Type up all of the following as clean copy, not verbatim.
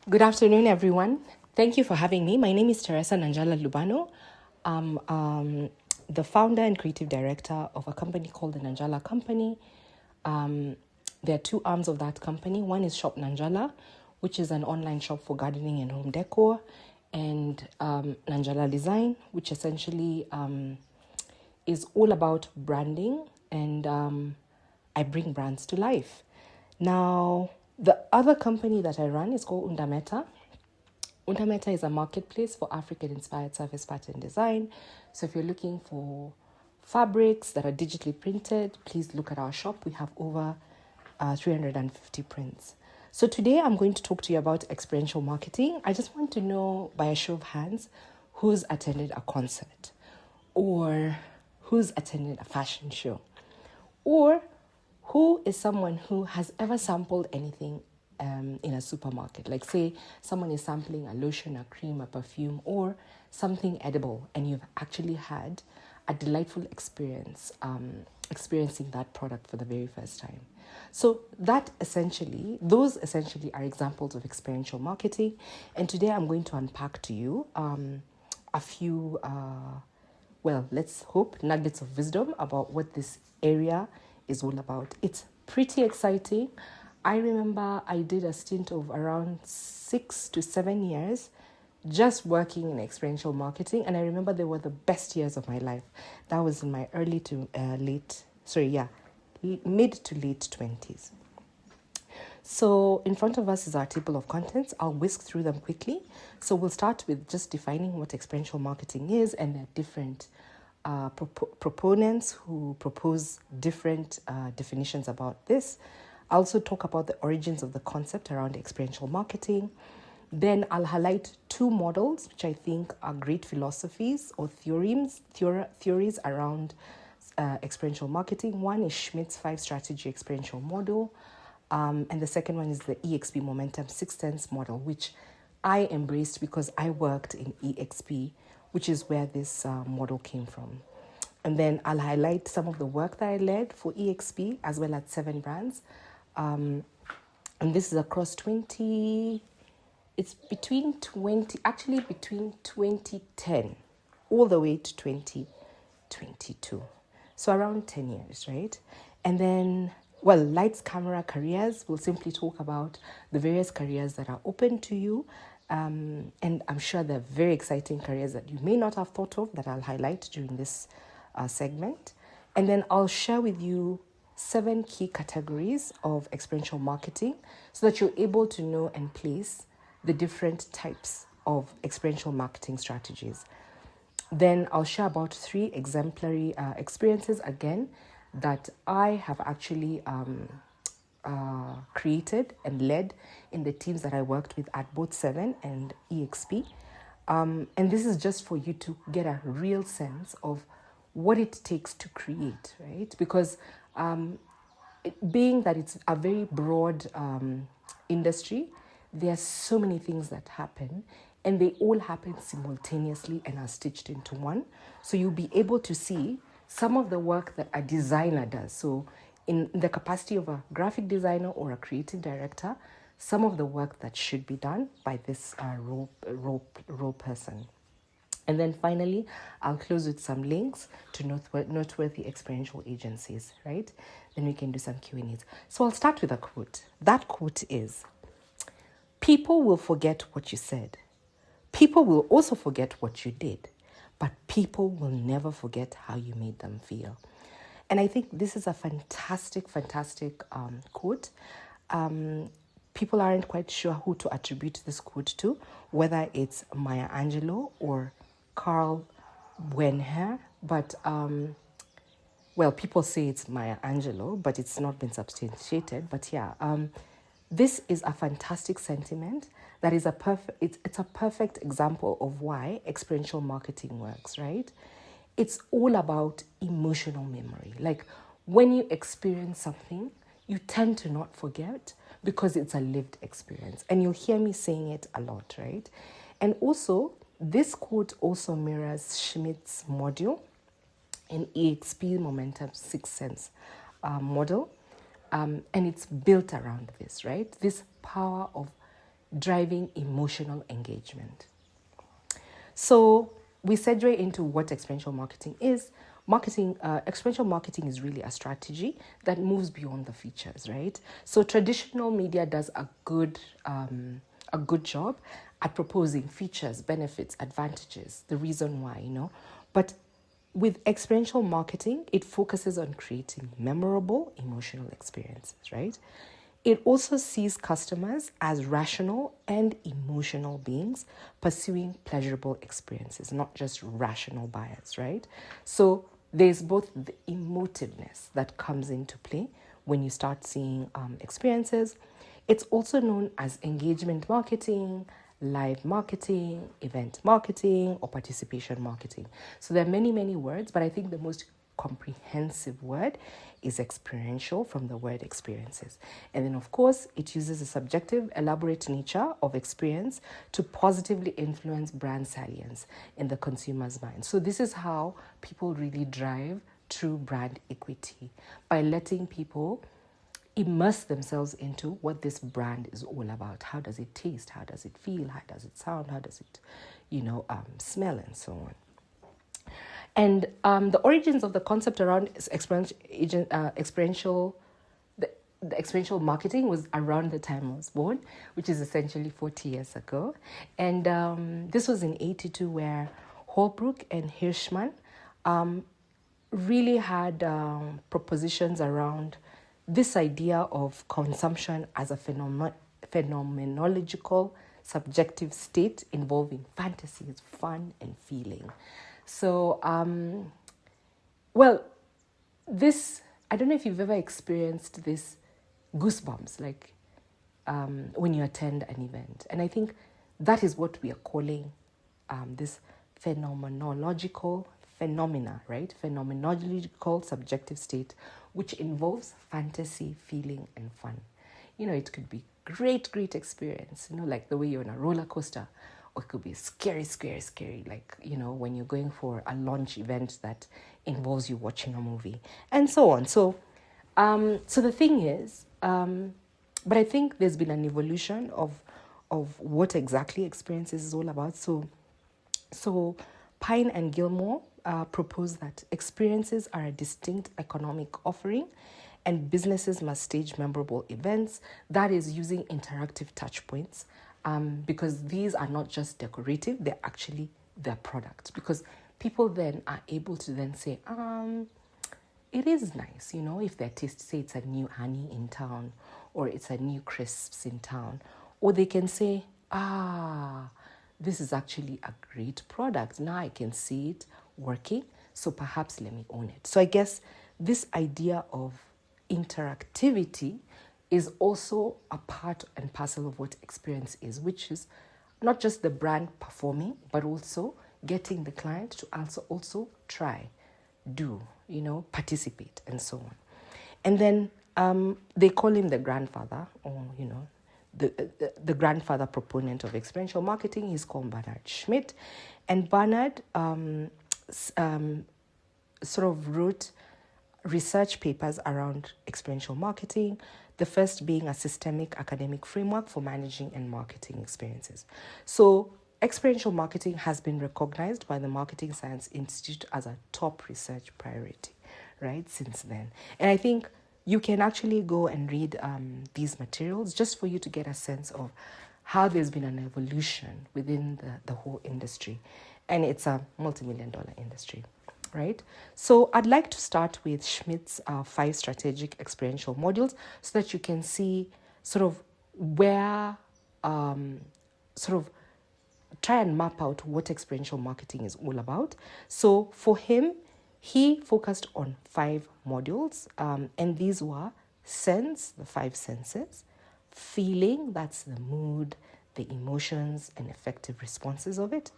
Good afternoon, everyone. Thank you for having me. My name is Teresa Nanjala Lubano. I'm the founder and creative director of a company called the Nanjala Company. There are two arms of that company. One is Shop Nanjala, which is an online shop for gardening and home decor, and Nanjala Design, which essentially is all about branding, and I bring brands to life. Now, the other company that I run is called Undameta. Undameta is a marketplace for African-inspired surface pattern design. So if you're looking for fabrics that are digitally printed, please look at our shop. We have over 350 prints. So today I'm going to talk to you about experiential marketing. I just want to know, by a show of hands, who's attended a concert, or who's attended a fashion show, or who is someone who has ever sampled anything in a supermarket. Like, say someone is sampling a lotion, a cream, a perfume, or something edible, and you've actually had a delightful experience experiencing that product for the very first time. So those essentially are examples of experiential marketing. And today I'm going to unpack to you a few, let's hope, nuggets of wisdom about what this area is all about. It's pretty exciting. I remember I did a stint of around 6 to 7 years just working in experiential marketing, and I remember they were the best years of my life. That was in my mid to late 20s. So in front of us is our table of contents. I'll whisk through them quickly. So we'll start with just defining what experiential marketing is, and there are different proponents who propose different definitions about this. I'll also talk about the origins of the concept around experiential marketing. Then I'll highlight two models, which I think are great philosophies or theories around experiential marketing. One is Schmidt's 5-strategy experiential model, and the second one is the EXP Momentum 6 Sense model, which I embraced because I worked in EXP, which is where this model came from. And then I'll highlight some of the work that I led for EXP, as well as 7 brands. And this is across between 2010 all the way to 2022. So around 10 years, right? And then, lights, camera, careers. We'll simply talk about the various careers that are open to you. And I'm sure they're very exciting careers that you may not have thought of that I'll highlight during this segment. And then I'll share with you 7 key categories of experiential marketing so that you're able to know and place the different types of experiential marketing strategies. Then I'll share about 3 exemplary experiences, again, that I have actually created and led in the teams that I worked with at both 7 and EXP. And this is just for you to get a real sense of what it takes to create, right? Because being that it's a very broad industry, there are so many things that happen, and they all happen simultaneously and are stitched into one. So you'll be able to see some of the work that a designer does. So in the capacity of a graphic designer or a creative director, some of the work that should be done by this role person. And then finally, I'll close with some links to noteworthy experiential agencies, right? Then we can do some Q&As. So I'll start with a quote. That quote is, "People will forget what you said. People will also forget what you did, but people will never forget how you made them feel." And I think this is a fantastic quote. People aren't quite sure who to attribute this quote to, whether it's Maya Angelou or Carl Wenher, but people say it's Maya Angelou, but it's not been substantiated. But this is a fantastic sentiment that is it's a perfect example of why experiential marketing works, right? It's all about emotional memory. Like, when you experience something, you tend to not forget because it's a lived experience. And you'll hear me saying it a lot, right? And also, this quote also mirrors Schmidt's module in EXP Momentum 6 Sense model. And it's built around this, right? This power of driving emotional engagement. So we segue into what experiential marketing is. Experiential marketing is really a strategy that moves beyond the features, right? So traditional media does a good job at proposing features, benefits, advantages, the reason why, But with experiential marketing, it focuses on creating memorable emotional experiences, right? It also sees customers as rational and emotional beings pursuing pleasurable experiences, not just rational buyers, right? So there's both the emotiveness that comes into play when you start seeing experiences. It's also known as engagement marketing, live marketing, event marketing, or participation marketing. So there are many, many words, but I think the most comprehensive word is experiential, from the word experiences. And then, of course, it uses the subjective, elaborate nature of experience to positively influence brand salience in the consumer's mind. So this is how people really drive true brand equity, by letting people immerse themselves into what this brand is all about. How does it taste? How does it feel? How does it sound? How does it, smell, and so on. And the origins of the concept around experiential the experiential marketing was around the time I was born, which is essentially 40 years ago. And this was in 82, where Holbrook and Hirschman really had propositions around this idea of consumption as a phenomenological, subjective state involving fantasies, fun, and feeling. So, this, I don't know if you've ever experienced this goosebumps, like when you attend an event. And I think that is what we are calling this phenomenological phenomena, right? Phenomenological subjective state, which involves fantasy, feeling, and fun. It could be great experience, like the way you're on a roller coaster, or it could be scary, like, when you're going for a launch event that involves you watching a movie, and so on. So the thing is, but I think there's been an evolution of what exactly experiences is all about. So Pine and Gilmore propose that experiences are a distinct economic offering, and businesses must stage memorable events, that is, using interactive touch points, because these are not just decorative, they're actually their product. Because people then are able to then say, it is nice, if their taste, say it's a new honey in town, or it's a new crisps in town, or they can say, this is actually a great product. Now I can see it working, so perhaps let me own it. So I guess this idea of interactivity is also a part and parcel of what experience is, which is not just the brand performing, but also getting the client to also try, do, participate, and so on. And then they call him the grandfather, or, the grandfather proponent of experiential marketing. He's called Bernard Schmidt. And Bernard sort of wrote research papers around experiential marketing, the first being a systemic academic framework for managing and marketing experiences. So experiential marketing has been recognized by the Marketing Science Institute as a top research priority, right, since then. And I think you can actually go and read these materials just for you to get a sense of how there's been an evolution within the whole industry. And it's a multi-million-dollar industry, right? So I'd like to start with Schmidt's 5 strategic experiential modules so that you can see sort of where, try and map out what experiential marketing is all about. So for him, he focused on 5 modules, and these were sense, the 5 senses, feeling, that's the mood, the emotions, and effective responses of it.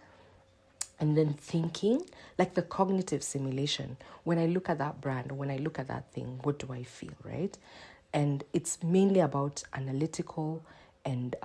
And then thinking, like the cognitive simulation. When I look at that brand, or when I look at that thing, what do I feel, right? And it's mainly about analytical and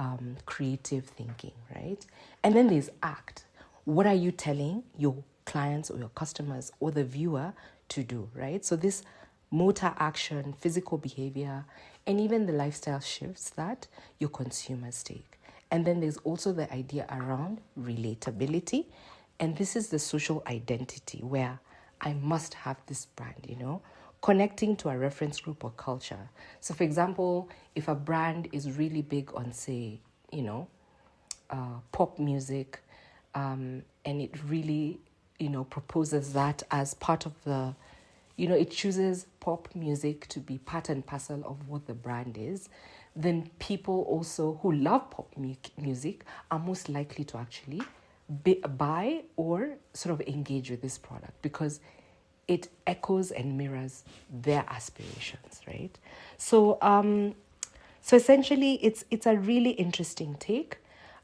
creative thinking, right? And then there's act. What are you telling your clients or your customers or the viewer to do, right? So this motor action, physical behavior, and even the lifestyle shifts that your consumers take. And then there's also the idea around relatability. And this is the social identity where I must have this brand, connecting to a reference group or culture. So, for example, if a brand is really big on, say, pop music, and it really, proposes that as part of the, it chooses pop music to be part and parcel of what the brand is, then people also who love pop music are most likely to actually buy or sort of engage with this product because it echoes and mirrors their aspirations, right? So, so essentially, it's a really interesting take.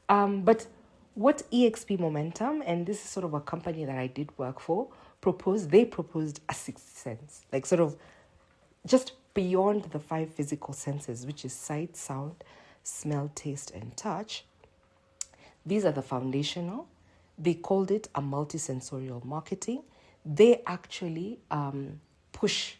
But what EXP Momentum, and this is sort of a company that I did work for, they proposed a sixth sense, like sort of just beyond the five physical senses, which is sight, sound, smell, taste, and touch. These are the foundational. They called it a multisensorial marketing. They actually push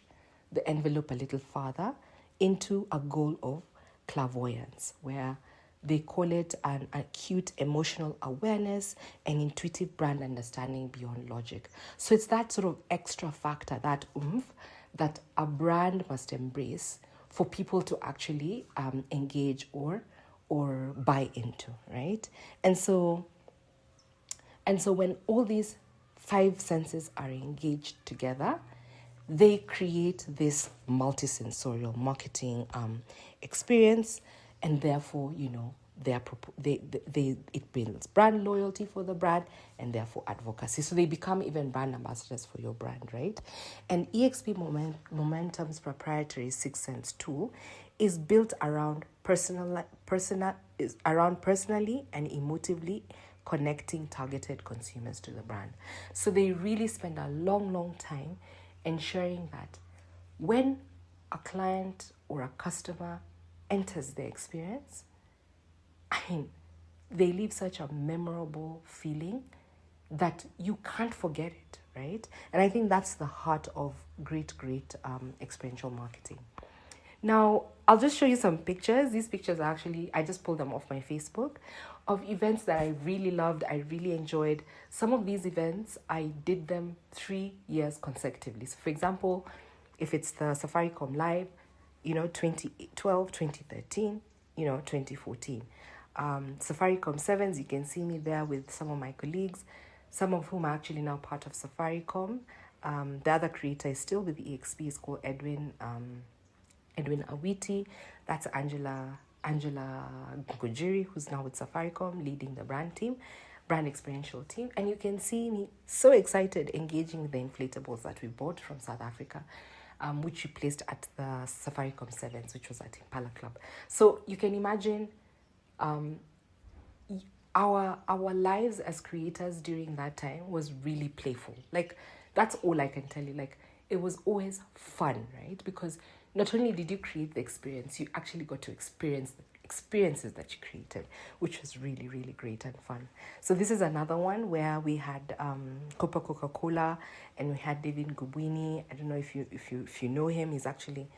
the envelope a little farther into a goal of clairvoyance, where they call it an acute emotional awareness and intuitive brand understanding beyond logic. So it's that sort of extra factor, that oomph, that a brand must embrace for people to actually engage or buy into, right? And so when all these five senses are engaged together, they create this multisensorial marketing experience, and therefore, it builds brand loyalty for the brand and therefore advocacy. So they become even brand ambassadors for your brand, right? And EXP Momentum's proprietary Sixth Sense tool is built around personally and emotively connecting targeted consumers to the brand. So they really spend a long time ensuring that when a client or a customer enters the experience, they leave such a memorable feeling that you can't forget it, right? And I think that's the heart of great experiential marketing. Now, I'll just show you some pictures. These pictures are actually, I just pulled them off my Facebook, of events that I really loved, I really enjoyed. Some of these events, I did them 3 years consecutively. So for example, if it's the Safaricom Live, 2012, 2013, 2014. Safaricom 7s, you can see me there with some of my colleagues, some of whom are actually now part of Safaricom. The other creator is still with EXP, is called Edwin Awiti. That's Angela Gujiri, who's now with Safaricom, leading the brand experiential team. And you can see me so excited engaging with the inflatables that we bought from South Africa, which we placed at the Safaricom 7s, which was at Impala Club. So you can imagine our lives as creators during that time was really playful. Like, that's all I can tell you. Like, it was always fun, right? Because not only did you create the experience, you actually got to experience the experiences that you created, which was really great and fun. So this is another one where we had Coca-Cola, and we had David Gubwini. I don't know if you know him. He's actually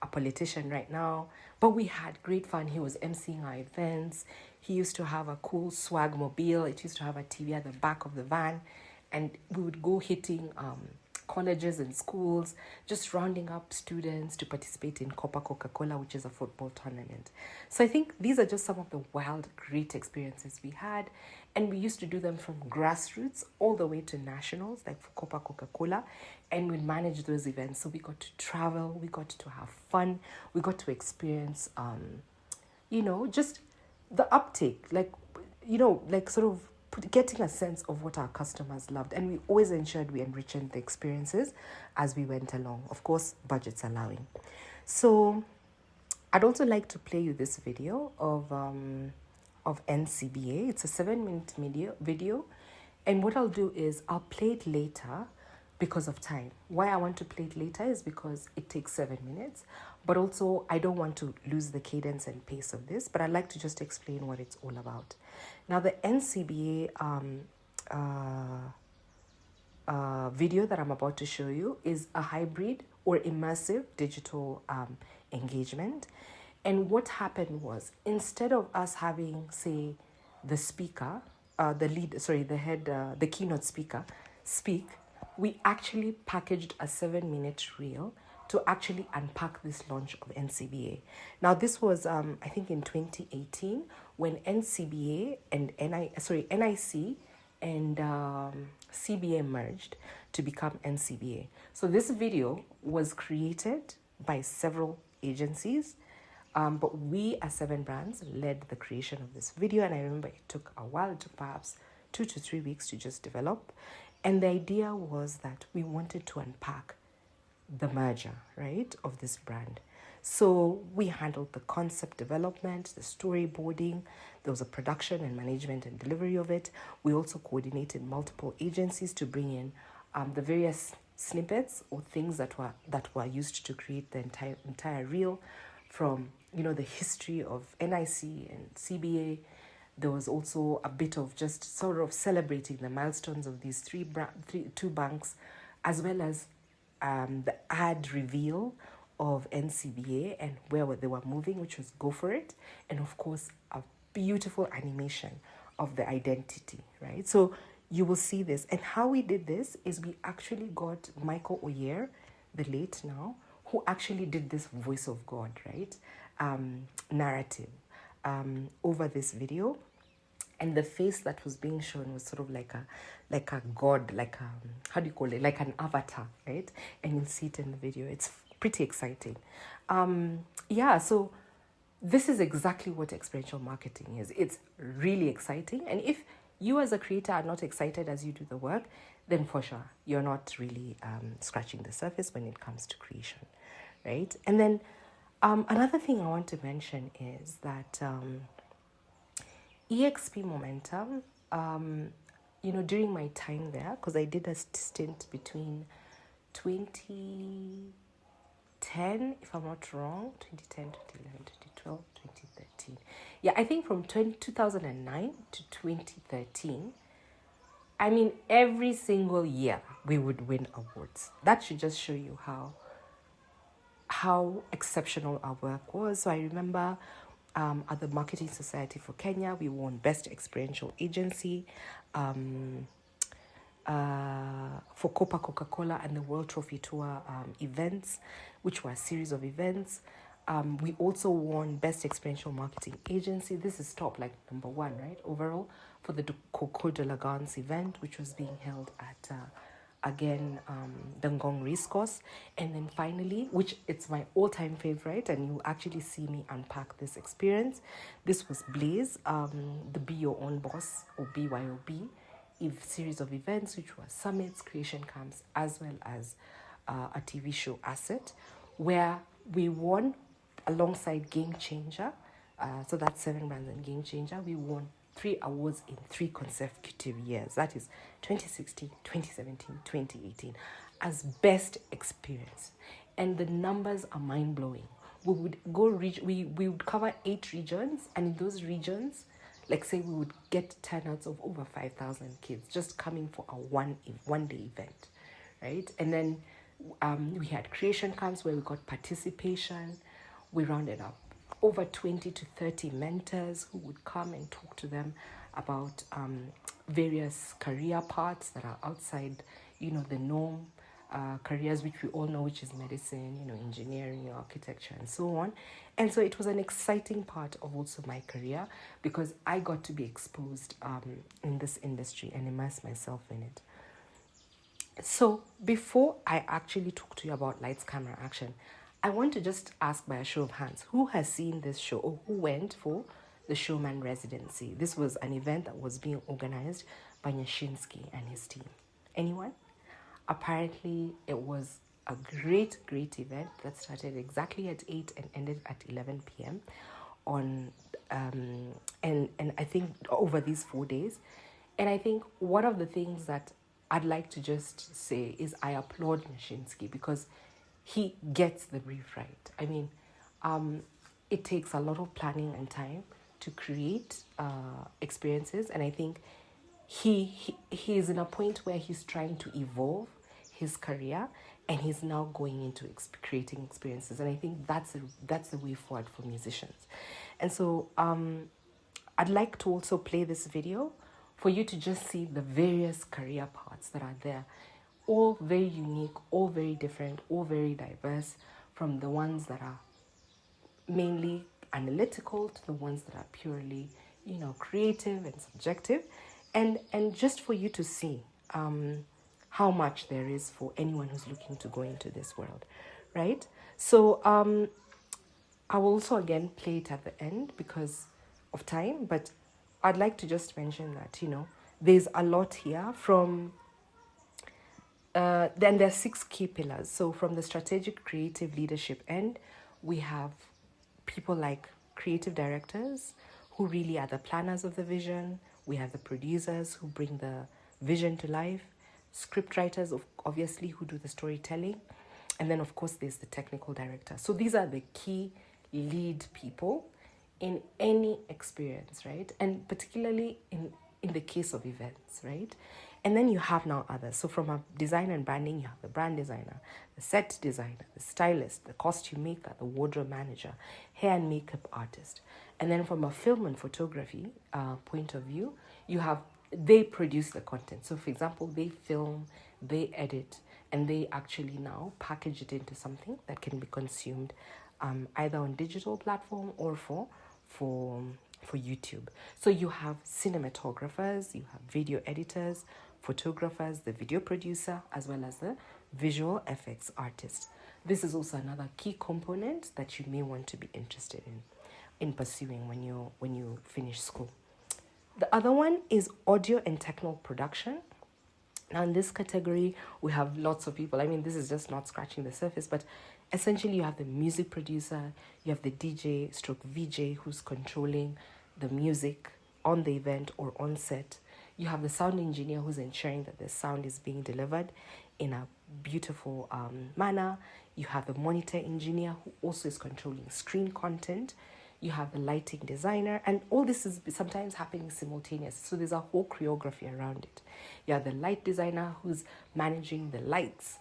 a politician right now, but we had great fun. He was emceeing our events. He used to have a cool swag mobile. It used to have a TV at the back of the van, and we would go hitting colleges and schools, just rounding up students to participate in Copa Coca-Cola, which is a football tournament. So I think these are just some of the wild, great experiences we had. And we used to do them from grassroots all the way to nationals, like for Copa Coca-Cola. And we'd manage those events. So we got to travel, we got to have fun, we got to experience, just the uptake, sort of getting a sense of what our customers loved. And we always ensured we enriched the experiences as we went along, of course, budgets allowing. So I'd also like to play you this video of NCBA. It's a 7-minute video. And what I'll do is I'll play it later because of time. Why I want to play it later is because it takes 7 minutes, but also I don't want to lose the cadence and pace of this, but I'd like to just explain what it's all about. Now, the NCBA video that I'm about to show you is a hybrid or immersive digital engagement. And what happened was, instead of us having, say, the speaker, the keynote speaker speak, we actually packaged a 7-minute reel to actually unpack this launch of NCBA. Now, this was, I think, in 2018 when NCBA and NIC and CBA merged to become NCBA. So this video was created by several agencies, but we as Seven Brands led the creation of this video, and I remember it took a while. It took perhaps 2 to 3 weeks to just develop. And the idea was that we wanted to unpack the merger, right, of this brand. So we handled the concept development, the storyboarding. There was a production and management and delivery of it. We also coordinated multiple agencies to bring in the various snippets or things that were used to create the entire reel, from the history of NIC and CBA. There was also a bit of just sort of celebrating the milestones of these two banks, as well as the ad reveal of NCBA and where they were moving, which was Go For It, and of course a beautiful animation of the identity, right? So you will see this. And how we did this is we actually got Michael Oyer, the late now, who actually did this voice of God, right, narrative over this video. And the face that was being shown was sort of like a god, like how do you call it, like an avatar, right? And you'll see it in the video. It's pretty exciting. So this is exactly what experiential marketing is. It's really exciting. And if you as a creator are not excited as you do the work, then for sure you're not really scratching the surface when it comes to creation, right? And then another thing I want to mention is that EXP Momentum, during my time there, because I did a stint between 2010, if I'm not wrong, 2010, 2011, 2012, 2013. Yeah, I think from 2009 to 2013, I mean, every single year we would win awards. That should just show you how exceptional our work was. So I remember at the Marketing Society for Kenya, we won Best Experiential Agency for Coca-Cola and the World Trophy Tour events, which were a series of events. We also won Best Experiential Marketing Agency. This is top, like number 1, right, overall, for the Coco de la Gans event, which was being held at Dangong Racecourse. And then finally, which it's my all-time favorite, and you'll actually see me unpack this experience. This was Blaze, the Be Your Own Boss, or BYOB, series of events, which were summits, creation camps, as well as a TV show asset, where we won alongside Game Changer. So that's Seven Brands and Game Changer. We won 3 awards in 3 consecutive years. That is 2016, 2017, 2018, as best experience. And the numbers are mind-blowing. We would we would cover 8 regions, and in those regions, like say we would get turnouts of over 5,000 kids just coming for a one-day event, right? And then we had creation camps where we got participation. We rounded up over 20 to 30 mentors who would come and talk to them about various career paths that are outside, the norm, careers which we all know, which is medicine, engineering, architecture, and so on. And so it was an exciting part of also my career, because I got to be exposed in this industry and immerse myself in it. So before I actually talk to you about Lights, Camera, Action, I want to just ask by a show of hands, who has seen this show, or who went for the Showman Residency? This was an event that was being organized by Nyashinsky and his team. Anyone? Apparently, it was a great event that started exactly at 8 and ended at 11 p.m. on and I think over these 4 days. And I think one of the things that I'd like to just say is I applaud Nyashinsky, because he gets the brief right. I mean, it takes a lot of planning and time to create experiences, and I think he is in a point where he's trying to evolve his career, and he's now going into creating experiences. And I think that's the way forward for musicians. And so I'd like to also play this video for you to just see the various career paths that are there, all very unique, all very different, all very diverse, from the ones that are mainly analytical to the ones that are purely, creative and subjective, and just for you to see how much there is for anyone who's looking to go into this world, right? So I will also again play it at the end because of time, but I'd like to just mention that, there's a lot here from, then there's 6 key pillars. So from the strategic creative leadership end, we have people like creative directors who really are the planners of the vision. We have the producers who bring the vision to life, script writers, obviously, who do the storytelling. And then, of course, there's the technical director. So these are the key lead people in any experience, right? And particularly in the case of events, right? And then you have now others. So from a design and branding, you have the brand designer, the set designer, the stylist, the costume maker, the wardrobe manager, hair and makeup artist. And then from a film and photography point of view, they produce the content. So for example, they film, they edit, and they actually now package it into something that can be consumed either on digital platform or for YouTube. So you have cinematographers, you have video editors, photographers, the video producer, as well as the visual effects artist. This is also another key component that you may want to be interested in pursuing when you finish school. The other one is audio and technical production. Now in this category, we have lots of people. I mean, this is just not scratching the surface, but essentially you have the music producer, you have the DJ stroke VJ who's controlling the music on the event or on set. You have the sound engineer who's ensuring that the sound is being delivered in a beautiful manner. You have the monitor engineer who also is controlling screen content. You have the lighting designer, and all this is sometimes happening simultaneously. So there's a whole choreography around it. You have the light designer who's managing the lights,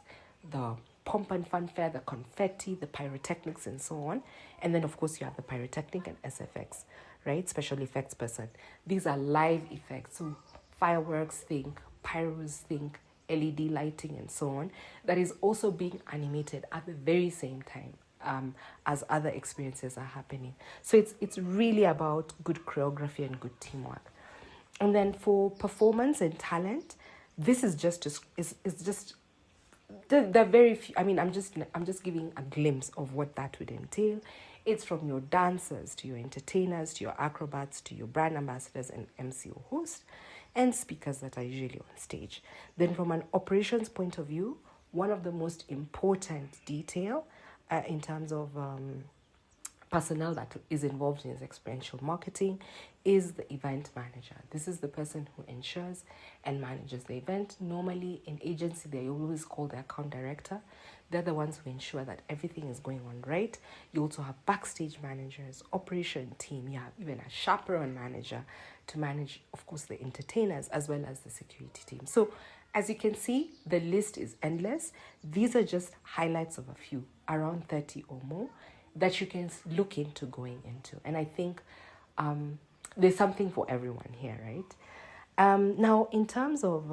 the pomp and fanfare, the confetti, the pyrotechnics, and so on. And then, of course, you have the pyrotechnic and SFX, right? Special effects person. These are live effects. So fireworks, think pyros, think LED lighting, and so on. That is also being animated at the very same time as other experiences are happening. So it's really about good choreography and good teamwork. And then for performance and talent, this is just they're very few. I mean, I'm just giving a glimpse of what that would entail. It's from your dancers to your entertainers to your acrobats to your brand ambassadors and MC or host and speakers that are usually on stage. Then from an operations point of view, one of the most important detail in terms of personnel that is involved in experiential marketing is the event manager. This is the person who ensures and manages the event. Normally in agency, they always call the account director. They're the ones who ensure that everything is going on right. You also have backstage managers, operation team. You have even a chaperone manager to manage, of course, the entertainers as well as the security team. So as you can see, the list is endless. These are just highlights of a few, around 30 or more, that you can look into going into. And I think there's something for everyone here, right? Now, in terms of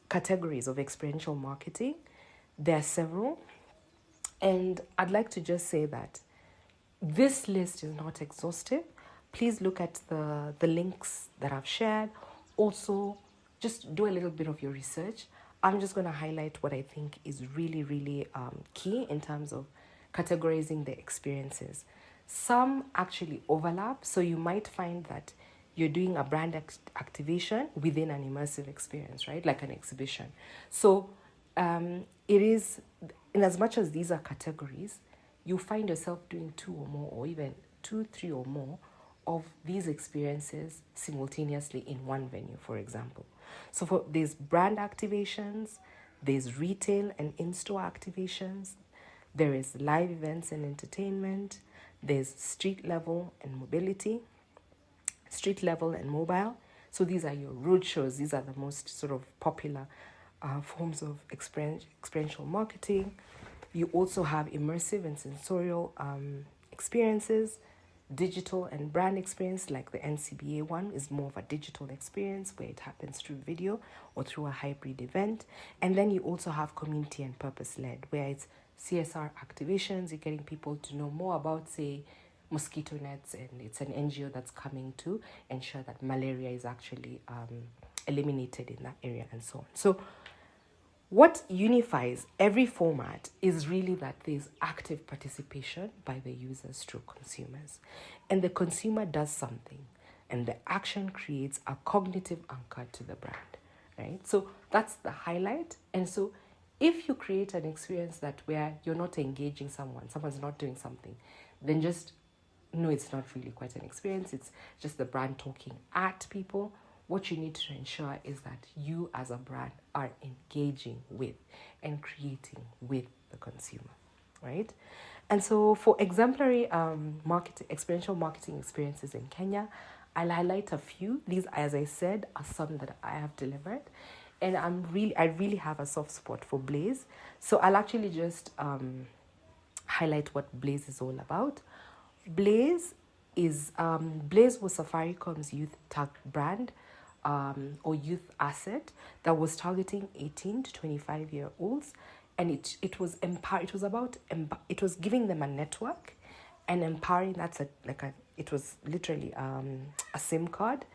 categories of experiential marketing, there are several. And I'd like to just say that this list is not exhaustive. Please look at the links that I've shared. Also, just do a little bit of your research. I'm just going to highlight what I think is really, really key in terms of categorizing the experiences. Some actually overlap, so you might find that you're doing a brand activation within an immersive experience, right? Like an exhibition. So it is, in as much as these are categories, you find yourself doing 2 or more, or even 2, 3 or more of these experiences simultaneously in one venue, for example. So there's brand activations, there's retail and in-store activations, there is live events and entertainment, there's street level and mobility, street level and mobile. So these are your road shows. These are the most sort of popular forms of experiential marketing. You also have immersive and sensorial experiences. Digital and brand experience, like the NCBA one, is more of a digital experience where it happens through video or through a hybrid event. And then you also have community and purpose-led, where it's CSR activations. You're getting people to know more about, say, mosquito nets, and it's an NGO that's coming to ensure that malaria is actually eliminated in that area, and so on. So what unifies every format is really that there's active participation by the users through consumers. And the consumer does something, and the action creates a cognitive anchor to the brand, right? So that's the highlight. And so if you create an experience that where you're not engaging someone's not doing something, then just know it's not really quite an experience. It's just the brand talking at people. What you need to ensure is that you as a brand are engaging with and creating with the consumer, right? And so for exemplary experiential marketing experiences in Kenya, I'll highlight a few. These, as I said, are some that I have delivered. And I really have a soft spot for Blaze. So I'll actually just highlight what Blaze is all about. Blaze was Safaricom's youth tag brand, or youth asset that was targeting 18 to 25-year-olds, and it was giving them a network and empowering. It was literally a SIM card,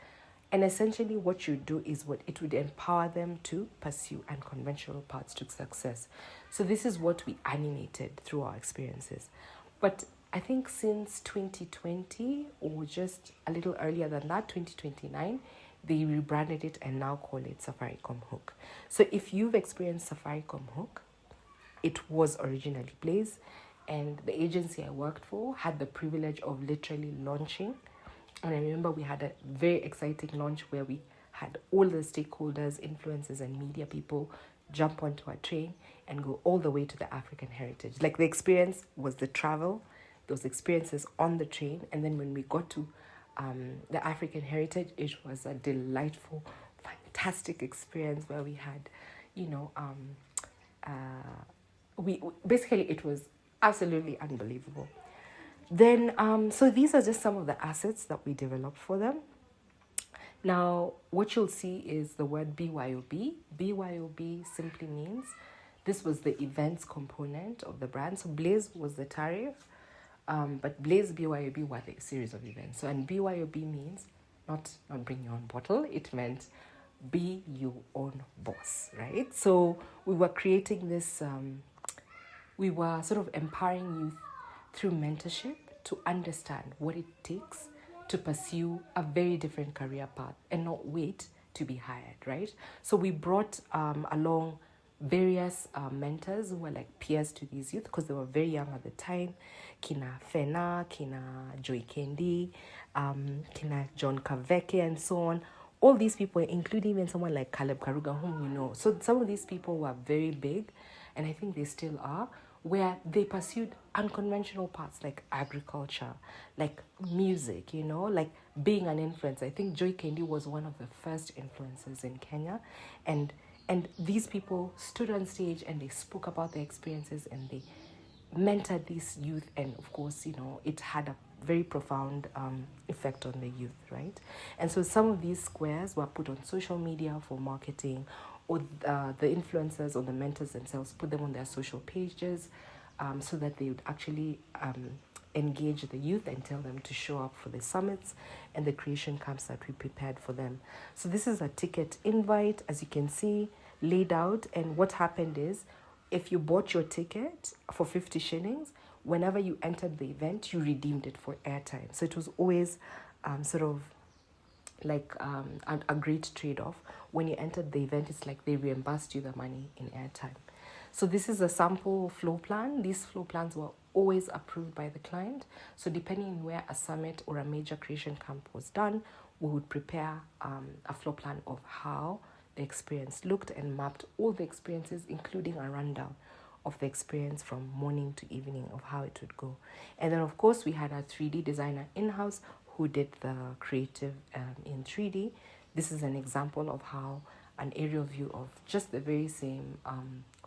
and essentially what you do is it would empower them to pursue unconventional paths to success. So this is what we animated through our experiences. But I think since 2020, or just a little earlier than that, 2029, they rebranded it and now call it Safaricom Hook. So if you've experienced Safaricom Hook, it was originally Blaze, and the agency I worked for had the privilege of literally launching. And I remember we had a very exciting launch where we had all the stakeholders, influencers, and media people jump onto a train and go all the way to the African heritage. Like, the experience was the travel, those experiences on the train, and then when we got to the African heritage, it was a delightful, fantastic experience where we had, it was absolutely unbelievable. Then, so these are just some of the assets that we developed for them. Now, what you'll see is the word BYOB. BYOB simply means this was the events component of the brand. So Blaze was the tariff, but Blaze BYOB were the series of events. So, and BYOB means not bring your own bottle. It meant be your own boss, right? So we were creating this, we were sort of empowering youth through mentorship to understand what it takes to pursue a very different career path and not wait to be hired, right? So we brought along various mentors who were like peers to these youth because they were very young at the time. Kina Fena, Kina Joy Kendi, Kina John Kaveke, and so on. All these people, including even someone like Caleb Karuga, whom you know. So some of these people were very big, and I think they still are, where they pursued unconventional paths like agriculture, like music, like being an influencer. I think Joy Kendi was one of the first influencers in Kenya, and these people stood on stage and they spoke about their experiences and they mentored these youth, and of course, it had a very profound effect on the youth, right? And so some of these squares were put on social media for marketing, or the influencers or the mentors themselves put them on their social pages so that they would actually engage the youth and tell them to show up for the summits and the creation camps that we prepared for them. So this is a ticket invite, as you can see, laid out. And what happened is, if you bought your ticket for 50 shillings, whenever you entered the event, you redeemed it for airtime. So it was always sort of like a great trade-off. When you entered the event, it's like they reimbursed you the money in airtime. So this is a sample flow plan. These flow plans were always approved by the client. So depending on where a summit or a major creation camp was done, we would prepare a flow plan of how the experience looked and mapped all the experiences, including a rundown of the experience from morning to evening of how it would go. And then, of course, we had a 3D designer in-house who did the creative in 3D. This is an example of how an aerial view of just the very same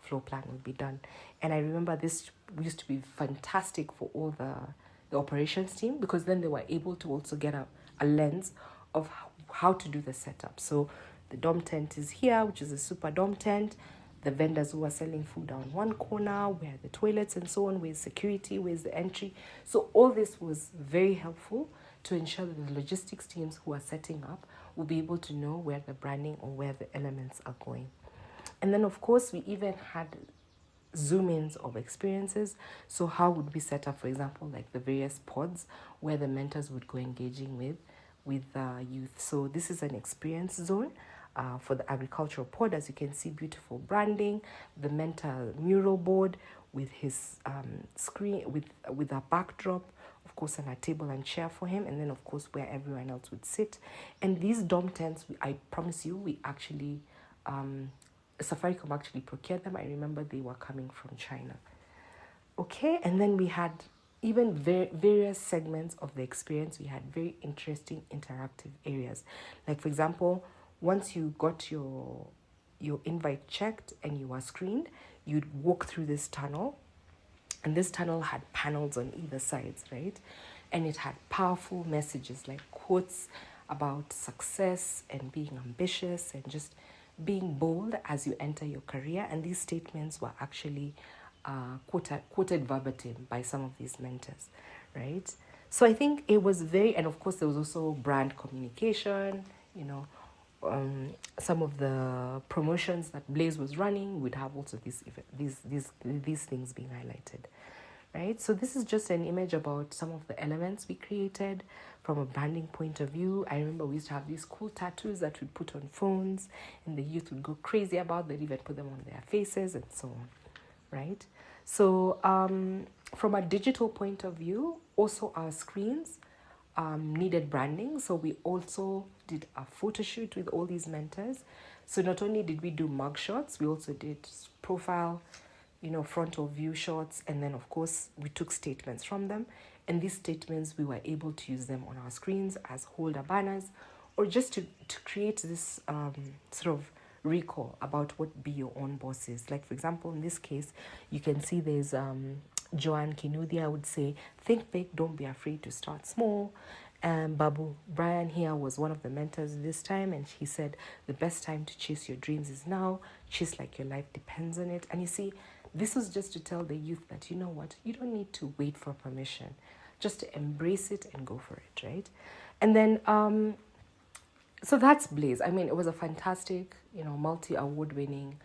floor plan would be done. And I remember this used to be fantastic for all the operations team, because then they were able to also get a lens of how to do the setup. So the dom tent is here, which is a super dom tent. The vendors who are selling food down one corner, where the toilets and so on, where's security, where's the entry. So all this was very helpful to ensure that the logistics teams who are setting up will be able to know where the branding or where the elements are going. And then, of course, we even had zoom-ins of experiences. So how would we set up, for example, like the various pods where the mentors would go engaging with youth. So this is an experience zone for the agricultural pod. As you can see, beautiful branding, the mentor mural board with his screen, with a backdrop, of course, and a table and chair for him, and then, of course, where everyone else would sit. And these dom tents, I promise you, we actually, Safaricom actually procured them. I remember they were coming from China. Okay, and then we had even various segments of the experience. We had very interesting interactive areas. Like, for example, once you got your invite checked and you were screened, you'd walk through this tunnel, and this tunnel had panels on either sides, right? And it had powerful messages like quotes about success and being ambitious and just being bold as you enter your career. And these statements were actually quoted verbatim by some of these mentors, right? So I think it was very, and of course there was also brand communication, some of the promotions that Blaze was running would have also these things being highlighted, right? So this is just an image about some of the elements we created from a branding point of view. I remember we used to have these cool tattoos that we'd put on phones, and the youth would go crazy about. They'd even put them on their faces and so on, right? So from a digital point of view, also our screens needed branding. So we also did a photo shoot with all these mentors. So not only did we do mug shots, we also did profile, frontal view shots. And then, of course, we took statements from them. And these statements, we were able to use them on our screens as holder banners, or just to create this sort of recall about what be your own boss is. Like, for example, in this case, you can see there's Joanne Kinuthia would say, think big, don't be afraid to start small. Babu Brian here was one of the mentors this time, and he said, the best time to chase your dreams is now. Chase like your life depends on it. And you see, this was just to tell the youth that, you know what, you don't need to wait for permission. Just to embrace it and go for it, right? And then, so that's Blaze. I mean, it was a fantastic, multi-award winning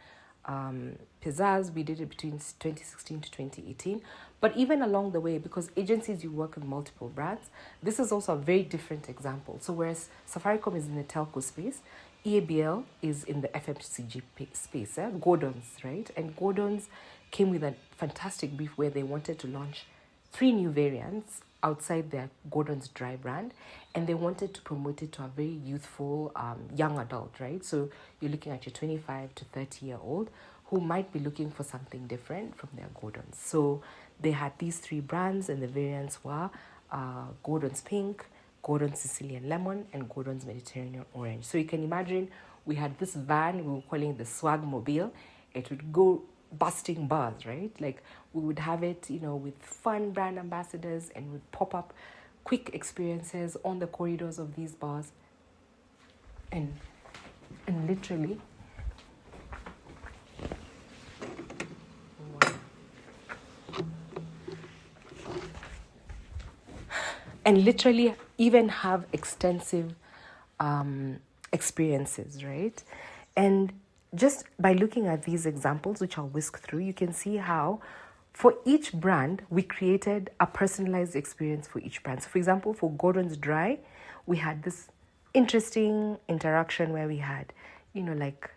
pizzazz. We did it between 2016 to 2018. But even along the way, because agencies, you work with multiple brands, this is also a very different example. So whereas Safaricom is in the telco space, EABL is in the FMCG space, Gordon's, right? And Gordon's came with a fantastic brief where they wanted to launch 3 new variants outside their Gordon's Dry brand, and they wanted to promote it to a very youthful young adult, right? So you're looking at your 25 to 30-year-old who might be looking for something different from their Gordon's. So they had these 3 brands, and the variants were Gordon's Pink, Gordon's Sicilian Lemon, and Gordon's Mediterranean Orange. So you can imagine we had this van, we were calling it the Swag Mobile. It would go busting bars, right? Like, we would have it, with fun brand ambassadors, and would pop up quick experiences on the corridors of these bars, and literally even have extensive experiences, right? And just by looking at these examples, which I'll whisk through, you can see how for each brand, we created a personalized experience for each brand. So, for example, for Gordon's Dry, we had this interesting interaction where we had, like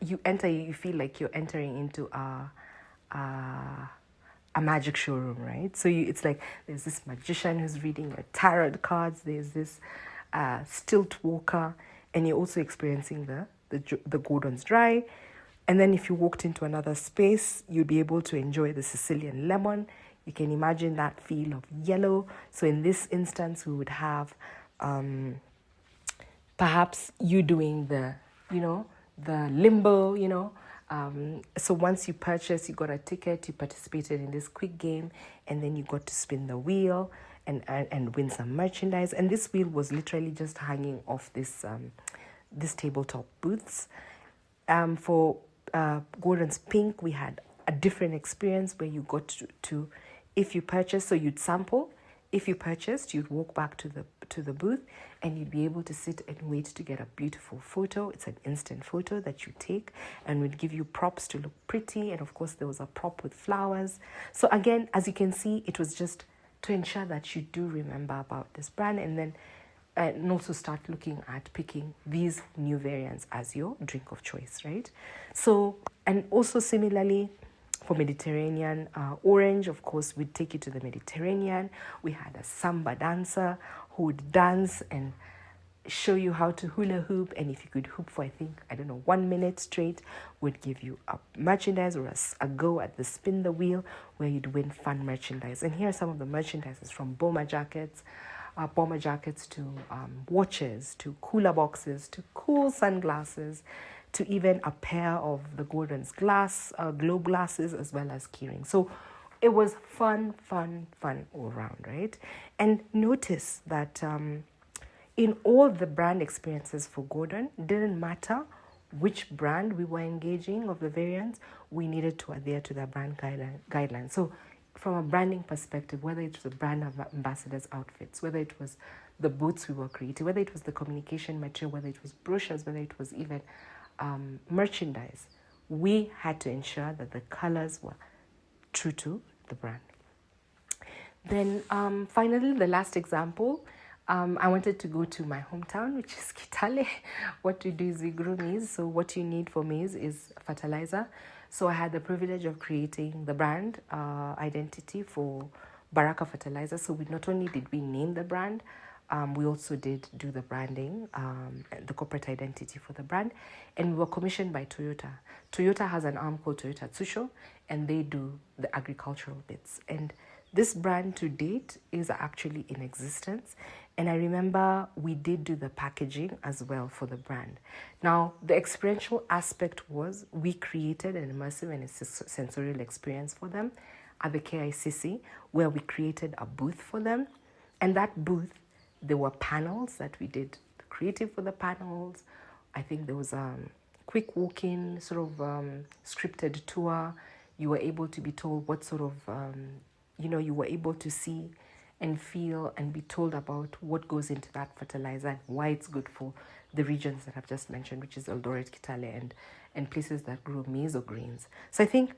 you enter, you feel like you're entering into a magic showroom, right? So it's like there's this magician who's reading your tarot cards. There's this stilt walker, and you're also experiencing the Gordon's Dry. And then if you walked into another space, you'd be able to enjoy the Sicilian Lemon. You can imagine that feel of yellow. So in this instance, we would have perhaps you doing the the limbo, So once you purchase, you got a ticket, you participated in this quick game, and then you got to spin the wheel and win some merchandise. And this wheel was literally just hanging off this tabletop booths. For Gordon's Pink, we had a different experience where you got to if you purchased, so you'd sample. If you purchased, you'd walk back to the booth and you'd be able to sit and wait to get a beautiful photo. It's an instant photo that you take, and we'd give you props to look pretty. And of course, there was a prop with flowers. So again, as you can see, it was just to ensure that you do remember about this brand, and then and also start looking at picking these new variants as your drink of choice, right? So, and also similarly, for Mediterranean orange, of course, we'd take you to the Mediterranean. We had a samba dancer who would dance and show you how to hula hoop. And if you could hoop for, 1 minute straight, would give you a merchandise or a go at the spin the wheel where you'd win fun merchandise. And here are some of the merchandises, from bomber jackets to watches, to cooler boxes, to cool sunglasses, to even a pair of the Gordon's globe glasses, as well as keyrings. So it was fun all around, right? And notice that in all the brand experiences for Gordon, didn't matter which brand we were engaging of the variants, we needed to adhere to their brand guidelines. So from a branding perspective, whether it was the brand ambassadors' outfits, whether it was the booths we were creating, whether it was the communication material, whether it was brochures, whether it was even merchandise, we had to ensure that the colors were true to the brand. Then finally, the last example, I wanted to go to my hometown, which is Kitale. What we do is we grow maize. So what you need for maize is fertilizer. So I had the privilege of creating the brand identity for Baraka Fertilizer. So not only did we name the brand, we also did do the branding, the corporate identity for the brand. And we were commissioned by Toyota. Toyota has an arm called Toyota Tsusho, and they do the agricultural bits. And this brand to date is actually in existence. And I remember we did do the packaging as well for the brand. Now, the experiential aspect was we created an immersive and a sensorial experience for them at the KICC, where we created a booth for them. And that booth, there were panels that we did the creative for the panels. I think there was a quick walk-in sort of scripted tour. You were able to be told what sort of, you were able to see and feel and be told about what goes into that fertilizer and why it's good for the regions that I've just mentioned, which is Eldoret, Kitale, and places that grow maize or grains. So I think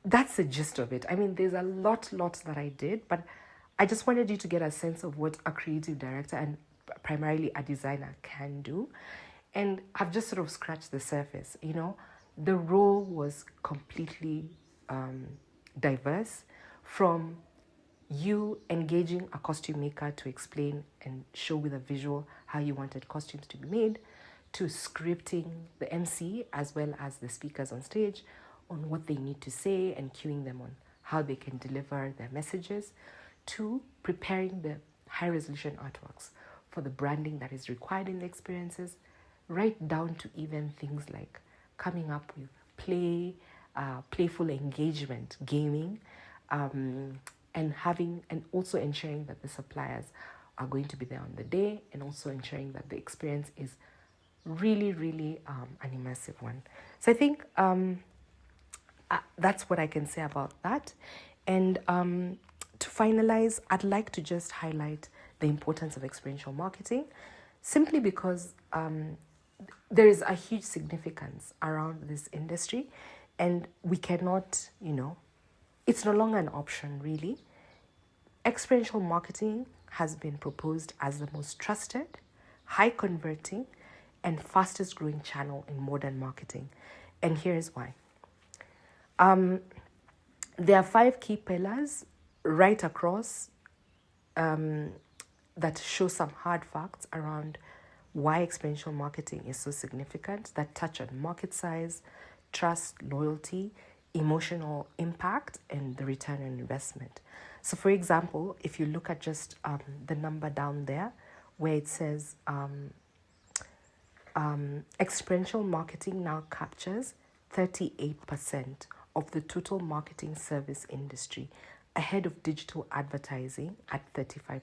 that's the gist of it. I mean, there's a lot that I did, but I just wanted you to get a sense of what a creative director and primarily a designer can do. And I've just sort of scratched the surface, The role was completely diverse, from you engaging a costume maker to explain and show with a visual how you wanted costumes to be made, to scripting the MC as well as the speakers on stage on what they need to say and cueing them on how they can deliver their messages, to preparing the high resolution artworks for the branding that is required in the experiences, right down to even things like coming up with playful engagement, gaming, and also ensuring that the suppliers are going to be there on the day, and also ensuring that the experience is really an immersive one. So I think that's what I can say about that. And to finalize, I'd like to just highlight the importance of experiential marketing, simply because there is a huge significance around this industry, and we cannot, it's no longer an option, really. Experiential marketing has been proposed as the most trusted, high converting, and fastest growing channel in modern marketing. And here's why. There are 5 key pillars right across that show some hard facts around why experiential marketing is so significant, that touch on market size, trust, loyalty, emotional impact, and the return on investment. So for example, if you look at just the number down there where it says Experiential marketing now captures 38% of the total marketing service industry, ahead of digital advertising at 35%.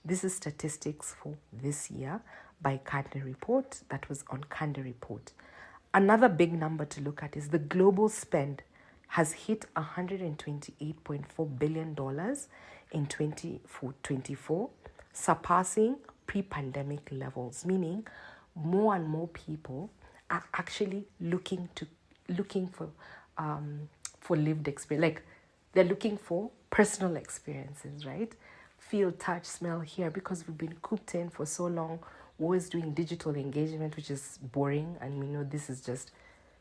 This is statistics for this year by Kanda Report, that was on Kanda Report. Another big number to look at is the global spend has hit $128.4 billion in 2024, surpassing pre-pandemic levels, meaning more and more people are actually looking for lived experience. Like, they're looking for personal experiences, right? Feel, touch, smell, hear, because we've been cooped in for so long. We're always doing digital engagement, which is boring, and we know this is just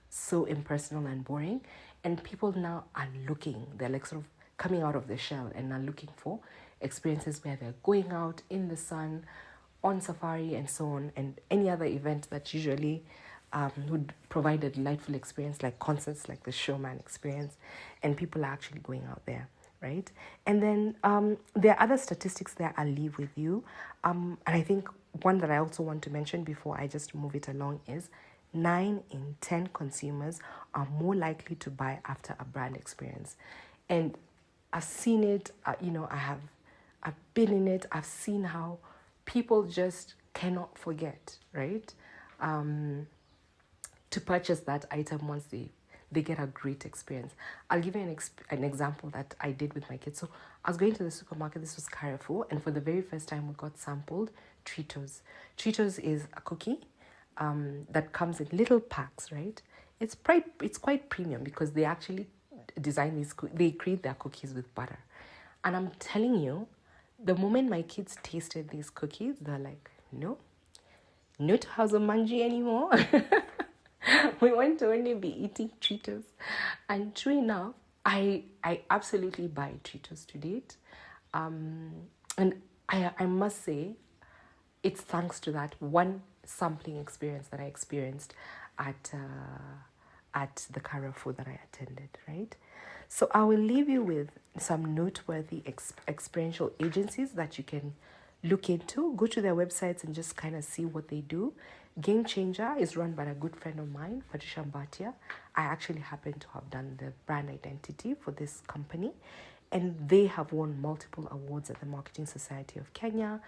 so impersonal and boring. And people now are looking, they're like sort of coming out of the shell and are looking for experiences where they're going out in the sun, on safari, and so on, and any other event that usually would provide a delightful experience, like concerts, like the Showman experience, and people are actually going out there, right? And then there are other statistics there I'll leave with you. And I think one that I also want to mention before I just move it along is 9 in 10 consumers are more likely to buy after a brand experience. And I've seen it, I've been in it, I've seen how people just cannot forget, right? To purchase that item once they get a great experience. I'll give you an example that I did with my kids. So I was going to the supermarket, this was Carrefour, and for the very first time we got sampled Cheetos. Cheetos is a cookie that comes in little packs, right? It's quite premium because they actually design they create their cookies with butter. And I'm telling you, the moment my kids tasted these cookies, they're like, no, not House of Manji anymore. We want to only be eating Cheetos. And true enough, I absolutely buy Cheetos to date. And I must say, it's thanks to that one sampling experience that I experienced at the Carrefour that I attended, right? So I will leave you with some noteworthy experiential agencies that you can look into. Go to their websites and just kind of see what they do. Game Changer is run by a good friend of mine, Patricia Mbatia. I actually happen to have done the brand identity for this company, and they have won multiple awards at the Marketing Society of Kenya,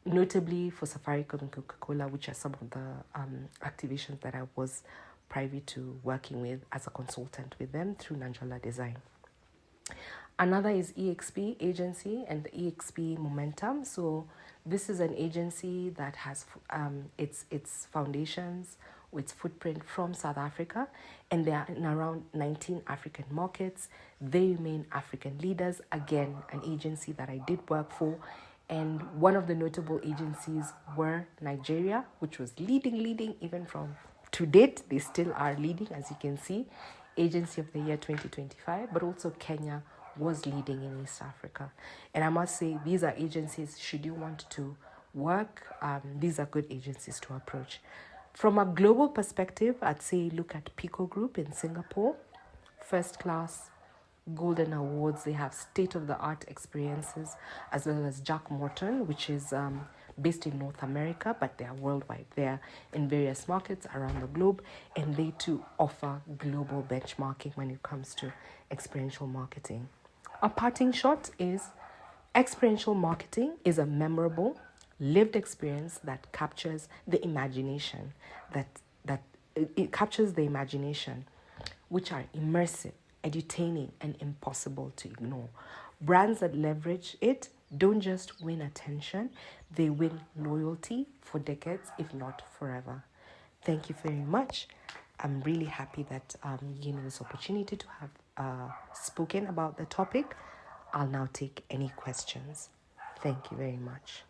notably for Safaricom and Coca-Cola, which are some of the activations that I was privy to working with as a consultant with them through Nanjala Design. Another is EXP agency and the EXP Momentum. So this is an agency that has its foundations, its footprint from South Africa, and they are in around 19 African markets. They remain African leaders. Again, an agency that I did work for. And one of the notable agencies were Nigeria, which was leading even from to date. They still are leading, as you can see, Agency of the Year 2025, but also Kenya was leading in East Africa. And I must say, these are agencies, should you want to work, these are good agencies to approach. From a global perspective, I'd say look at Pico Group in Singapore, first class, Golden Awards. They have state-of-the-art experiences, as well as Jack Morton, which is based in North America, but they are worldwide. They are in various markets around the globe, and they too offer global benchmarking when it comes to experiential marketing. A parting shot is experiential marketing is a memorable, lived experience that captures the imagination, it captures the imagination, which are immersive, edutaining, and impossible to ignore. Brands that leverage it don't just win attention, they win loyalty for decades, if not forever. Thank you very much. I'm really happy that you know this opportunity to have spoken about the topic. I'll now take any questions. Thank you very much.